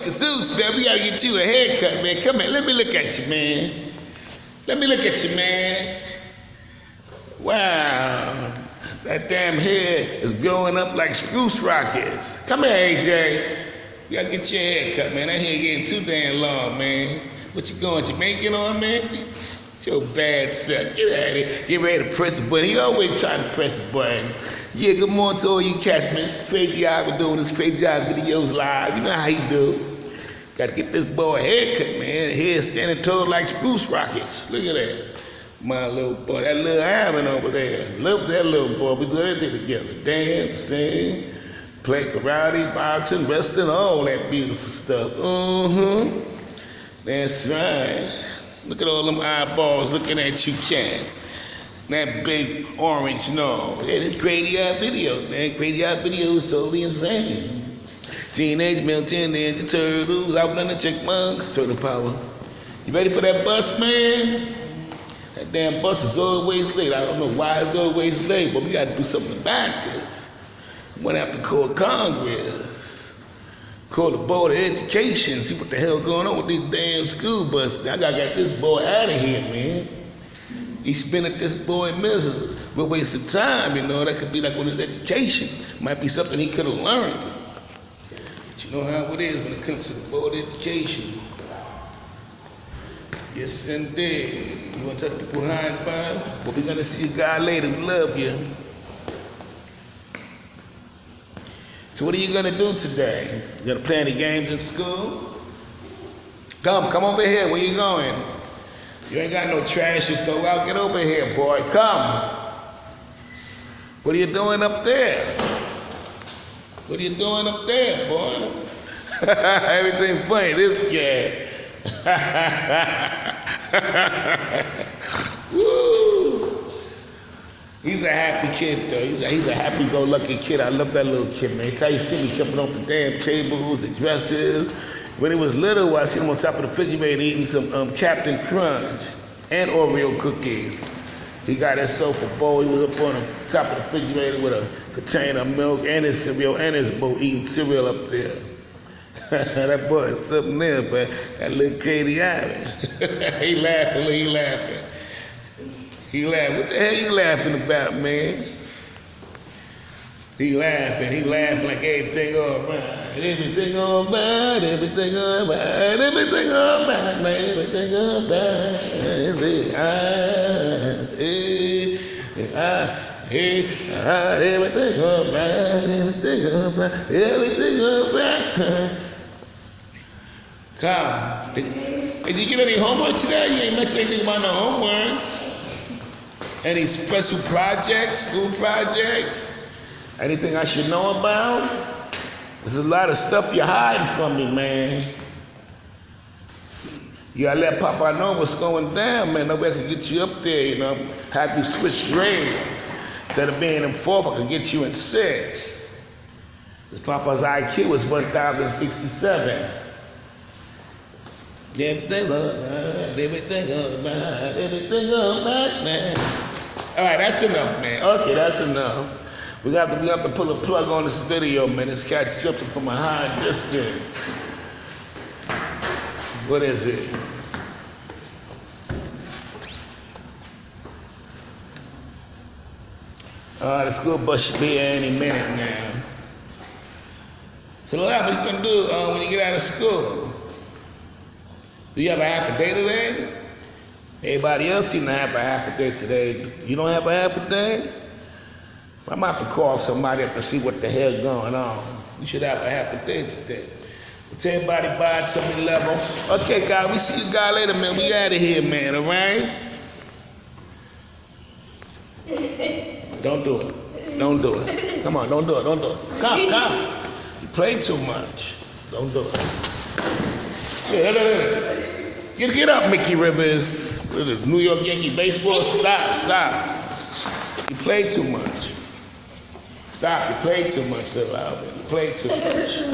the Zeus, man. We gotta get you a haircut, man. Come here, let me look at you, man. Let me look at you, man. Wow. That damn hair is growing up like spruce rockets. Come here, AJ. You gotta get your hair cut, man. That hair getting too damn long, man. What you going, Jamaican on, man? Your bad self. Get out of here. Get ready to press the button. He always trying to press the button. Yeah, good morning to all you cats, man. This is Crazy Alvin doing this Crazy Alvin videos live. You know how he do. Gotta get this boy a haircut, man. Hair standing tall like spruce rockets. Look at that. My little boy, that little Alvin over there. Love that little boy. We do everything together. Dance, sing, play karate, boxing, wrestling, all that beautiful stuff. That's right. Look at all them eyeballs looking at you, cats. That big orange nose. Yeah, this Crazy Eye video, man. Crazy Eye video is totally insane. Teenage Mutant Ninja Turtles, Alvin and the Chipmunks, Turtle Power. You ready for that bus, man? That damn bus is always late. I don't know why it's always late, but we gotta do something about this. I'm gonna have to call Congress. Call the Board of Education, see what the hell going on with these damn school buses. I gotta get this boy out of here, man. He's spending this boy miserable. We're wasting time, you know. That could be like with his education. Might be something he could have learned. But you know how it is when it comes to the Board of Education. Yes, indeed. You want to tell people hi and bye? Well, we're gonna see you guys later. We love you. So what are you gonna do today? You gonna play any games in school? Come over here. Where you going? You ain't got no trash you throw out. Get over here, boy. Come. What are you doing up there? What are you doing up there, boy? Everything funny. This guy. Woo. He's a happy kid, though. He's a happy-go-lucky kid. I love that little kid, man. Tell you, see me jumping off the damn tables, the dresses. When he was little, I seen him on top of the refrigerator eating some Captain Crunch and Oreo cookies. He got his sofa bowl. He was up on the top of the refrigerator with a container of milk and his cereal and his bowl eating cereal up there. That boy is something there, but that little Crazy Alvin. He laughing, look, he laughing. He laughing. What the hell you laughing about, man? He laughing like everything all right. Everything all right, everything all right, everything all right, man, everything all right. Everything all right, everything all right, everything all right. Come. Did you get any homework today? You ain't mentioned anything about no homework. Any special projects, school projects? Anything I should know about? There's a lot of stuff you're hiding from me, man. You gotta let Papa know what's going down, man. Nobody can get you up there, you know. Have you switch grades. Instead of being in 4th, I could get you in 6th. Because Papa's IQ was 1,067. Everything all right, man. All right, that's enough, man. Okay, that's enough. We have to pull a plug on this video, man. This cat's jumping from a high distance. What is it? The school bus should be here any minute now. So what are you gonna do when you get out of school? Do you have a half a day today? Everybody else seem to have a half a day today. You don't have a half a day? I'm about to call somebody up to see what the hell's going on. You should have a half a day today. Tell everybody bye at some level. Okay, guys, we see you guys later, man. We out of here, man, all right? Don't do it. Don't do it. Come on, don't do it. Don't do it. Come. You play too much. Don't do it. Yeah, get up, Mickey Rivers. What is this, New York Yankee baseball? Stop. You play too much. Stop, you play too much, little Alvin. You play too much.